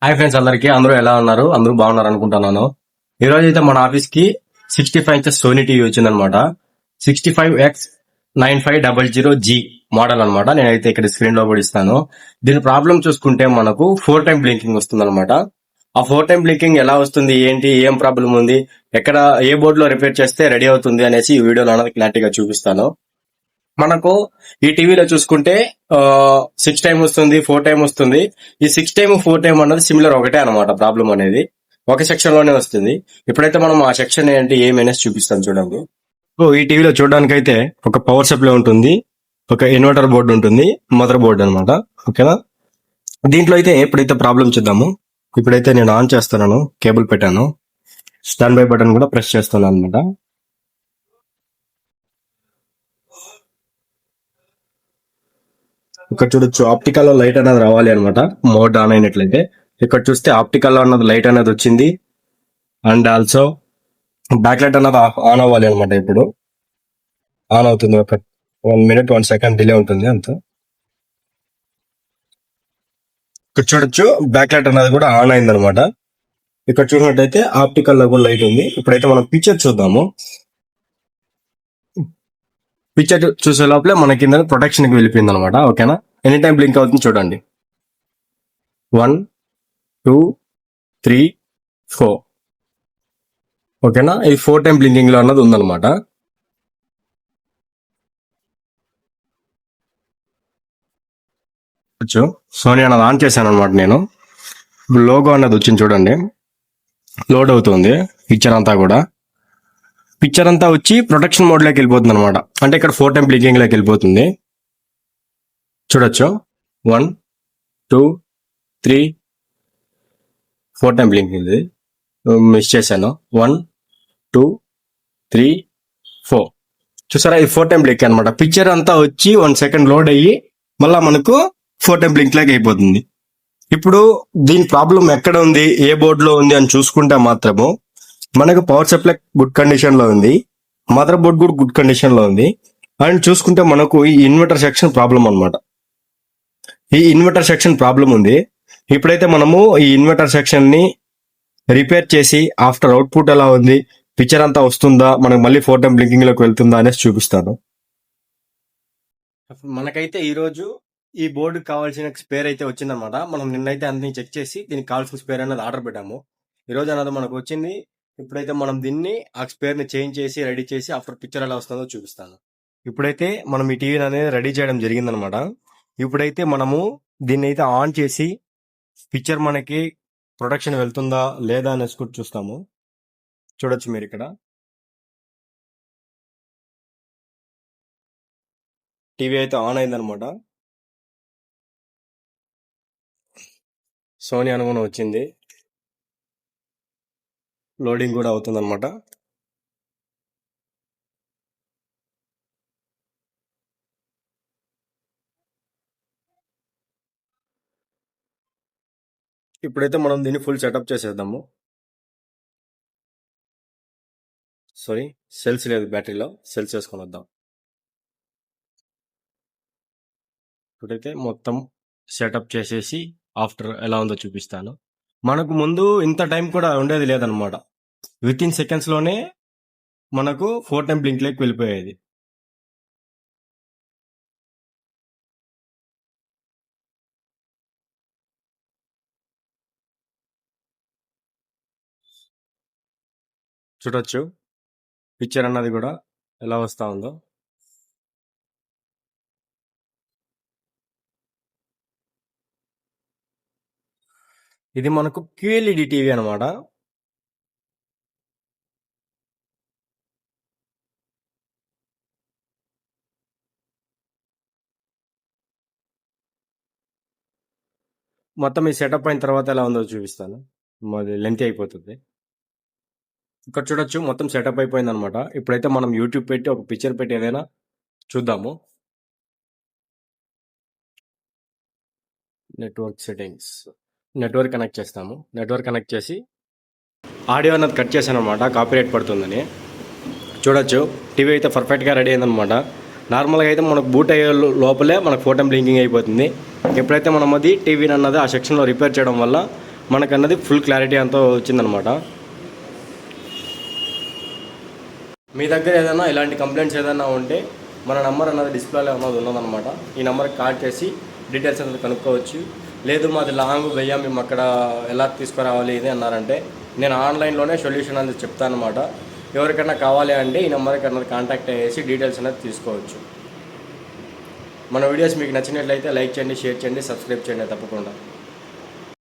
Hi friends, అందరూ ఎలా ఉన్నారు? అందరూ బాగున్నారు అనుకుంటున్నాను. ఈ రోజు అయితే మన ఆఫీస్ కి 65 ఇంచెస్ సోనీ టీవీ వచ్చిందనమాట. 65X9500G మోడల్ అనమాట. నేనైతే ఇక్కడ స్క్రీన్ లో కూడా ఇస్తాను. దీని ప్రాబ్లం చూసుకుంటే మనకు 4 టైమ్ బ్లింకింగ్ వస్తుంది అనమాట. ఆ 4 టైమ్ బ్లింకింగ్ ఎలా వస్తుంది, ఏంటి, ఏం ప్రాబ్లం ఉంది, ఎక్కడ ఏ బోర్డు లో రిపేర్ చేస్తే రెడీ అవుతుంది అనేసి ఈ వీడియోలో అనేది క్లారిటీగా చూపిస్తాను. మనకు ఈ టీవీలో చూసుకుంటే 6 టైమ్ వస్తుంది, 4 టైమ్ వస్తుంది. ఈ 6 టైమ్ 4 టైమ్ అన్నది సిమిలర్ ఒకటే అనమాట. ప్రాబ్లం అనేది ఒక సెక్షన్ లోనే వస్తుంది. ఇప్పుడైతే మనం ఆ సెక్షన్ ఏంటి ఏమైనా చూపిస్తాం చూడండి. ఈ టీవీలో చూడడానికి అయితే ఒక పవర్ సప్లై ఉంటుంది, ఒక ఇన్వర్టర్ బోర్డు ఉంటుంది, మదర్ బోర్డు అనమాట. ఓకేనా? దీంట్లో అయితే ఎప్పుడైతే ప్రాబ్లం చూద్దాము. ఇప్పుడైతే నేను ఆన్ చేస్తున్నాను, కేబుల్ పెట్టాను, స్టాండ్ బై బటన్ కూడా ప్రెస్ చేస్తున్నాను అనమాట. ఇక్కడ చూడొచ్చు ఆప్టికల్ లో లైట్ అనేది రావాలి అనమాట. మోడ్ ఆన్ అయినట్లయితే ఇక్కడ చూస్తే ఆప్టికల్ లో అన్నది లైట్ అనేది వచ్చింది. అండ్ ఆల్సో బ్యాక్ లైట్ అన్నది ఆన్ అవ్వాలి అనమాట. ఇప్పుడు ఆన్ అవుతుంది. ఒక 1 minute 1 second డిలే ఉంటుంది అంత. ఇక్కడ చూడొచ్చు బ్యాక్ లైట్ అన్నది కూడా ఆన్ అయింది అనమాట. ఇక్కడ చూసినట్టయితే ఆప్టికల్ లో కూడా లైట్ ఉంది. ఇప్పుడైతే మనం పిక్చర్ చూద్దాము. పిక్చర్ చూసే లోపలే మన కింద ప్రొటెక్షన్ కి వెళ్ళిపోయింది అనమాట. ఓకేనా? ఎనీ టైం బ్లింక్ అవుతుంది చూడండి. 1 2 3 4. ఓకేనా? ఇది 4 టైమ్ బ్లింకింగ్ లో అన్నది ఉందన్నమాట. సోనీ అన్నది ఆన్ చేశాను అనమాట. నేను లోగో అన్నది వచ్చింది చూడండి, లోడ్ అవుతుంది. పిక్చర్ అంతా వచ్చి ప్రొటెక్షన్ మోడ్ లోకి వెళ్ళిపోతుంది అనమాట. అంటే ఇక్కడ 4 టైమ్ బ్లింకింగ్ లోకి వెళ్ళిపోతుంది. చూడొచ్చు 1 2 3 4 టైమ్ బ్లింకింగ్. మిస్ చేశాను. 1 2 3 4. చూసారా? ఇది 4 టైమ్ బ్లింక్ అనమాట. పిక్చర్ అంతా వచ్చి 1 second లోడ్ అయ్యి మళ్ళా మనకు 4 టైమ్ బ్లింక్ లాగా అయిపోతుంది. ఇప్పుడు దీని ప్రాబ్లం ఎక్కడ ఉంది, ఏ బోర్డు లో ఉంది అని చూసుకుంటే మాత్రము మనకు పవర్ సప్లై గుడ్ కండిషన్ లో ఉంది, మదర్ బోర్డ్ కూడా గుడ్ కండిషన్ లో ఉంది. అండ్ చూసుకుంటే మనకు ఈ ఇన్వర్టర్ సెక్షన్ ప్రాబ్లం అనమాట. ఈ ఇన్వర్టర్ సెక్షన్ ప్రాబ్లం ఉంది. ఇప్పుడైతే మనము ఈ ఇన్వర్టర్ సెక్షన్ ని రిపేర్ చేసి ఆఫ్టర్ అవుట్పుట్ ఎలా ఉంది, పిక్చర్ అంతా వస్తుందా, మనకు మళ్ళీ 4 టైమ్ బ్లింకింగ్ లోకి వెళ్తుందా అనేసి చూపిస్తాను. మనకైతే ఈ రోజు ఈ బోర్డు కావాల్సిన స్పేర్ అయితే వచ్చిందనమాట. మనం నిన్నైతే అన్ని చెక్ చేసి దీనికి కావాల్సిన స్పేర్ అనేది ఆర్డర్ పెట్టాము. ఈ రోజు అన్నది మనకు వచ్చింది. ఇప్పుడైతే మనం దీన్ని ఆ స్పేర్ ని చేంజ్ చేసి రెడీ చేసి ఆఫ్టర్ పిక్చర్ ఎలా వస్తుందో చూపిస్తాను. ఇప్పుడైతే మనం ఈ టీవీని అనేది రెడీ చేయడం జరిగిందనమాట. ఇప్పుడైతే మనము దీన్ని అయితే ఆన్ చేసి పిక్చర్ మనకి ప్రొడక్షన్ వెళ్తుందా లేదా అనేసి కూడా చూస్తాము. చూడొచ్చు మీరు ఇక్కడ టీవీ అయితే ఆన్ అయిందనమాట. సోనీ అనుగుణం వచ్చింది, లోడింగ్ కూడా అవుతుంది అనమాట. ఇప్పుడైతే మనం దీన్ని ఫుల్ సెటప్ చేసేద్దాము. సారీ, సెల్స్ లేదు, బ్యాటరీలో సెల్స్ వేసుకొని వద్దాం. ఇప్పుడైతే మొత్తం సెటప్ చేసేసి ఆఫ్టర్ ఎలా ఉందో చూపిస్తాను. మనకు ముందు ఇంత టైం కూడా ఉండేది లేదనమాట. విత్ ఇన్ సెకండ్స్ లోనే మనకు 4 టైమ్ బ్లింక్ లోకి వెళ్ళిపోయేది. చూడొచ్చు పిక్చర్ అన్నది కూడా ఎలా వస్తా ఉందో. ఇది మనకు QLED టీవీ అనమాట. మొత్తం ఈ సెటప్ అయిన తర్వాత ఎలా ఉందో చూపిస్తాను. మాది లెంత్ అయిపోతుంది. ఇక్కడ చూడొచ్చు మొత్తం సెటప్ అయిపోయింది అనమాట. ఇప్పుడైతే మనం యూట్యూబ్ పెట్టి ఒక పిక్చర్ పెట్టి ఏదైనా చూద్దాము. నెట్వర్క్ సెట్టింగ్స్, నెట్వర్క్ కనెక్ట్ చేస్తాము. నెట్వర్క్ కనెక్ట్ చేసి ఆడియో అన్నది కట్ చేశాను అనమాట, కాపీరైట్ పడుతుందని. చూడొచ్చు టీవీ అయితే పర్ఫెక్ట్గా రెడీ అయిందనమాట. నార్మల్గా అయితే మనకు బూట్ అయ్యే లోపలే మనకు 4 టైమ్ బ్లింకింగ్ అయిపోతుంది. ఎప్పుడైతే మనం అది టీవీని అన్నది ఆ సెక్షన్లో రిపేర్ చేయడం వల్ల మనకన్నది ఫుల్ క్లారిటీ అంతా వచ్చిందనమాట. మీ దగ్గర ఏదైనా ఇలాంటి కంప్లైంట్స్ ఏదైనా ఉంటే మన నెంబర్ అన్నది డిస్ప్లేలో అన్నది ఉన్నదన్నమాట. ఈ నెంబర్కి కాల్ చేసి డీటెయిల్స్ అనేది కనుక్కోవచ్చు. లేదు మాది లాంగ్ భయ్యా మేము అక్కడ ఎలా తీసుకురావాలి ఇది అన్నారంటే నేను ఆన్లైన్లోనే సొల్యూషన్ అనేది చెప్తాను అనమాట. ఎవరికైనా కావాలి అంటే ఈ నెంబర్కి అన్నది కాంటాక్ట్ అయ్యేసి డీటెయిల్స్ అనేది తీసుకోవచ్చు. మన వీడియోస్ మీకు నచ్చినట్లయితే లైక్ చేయండి, షేర్ చేయండి, సబ్స్క్రైబ్ చేయండి తప్పకుండా.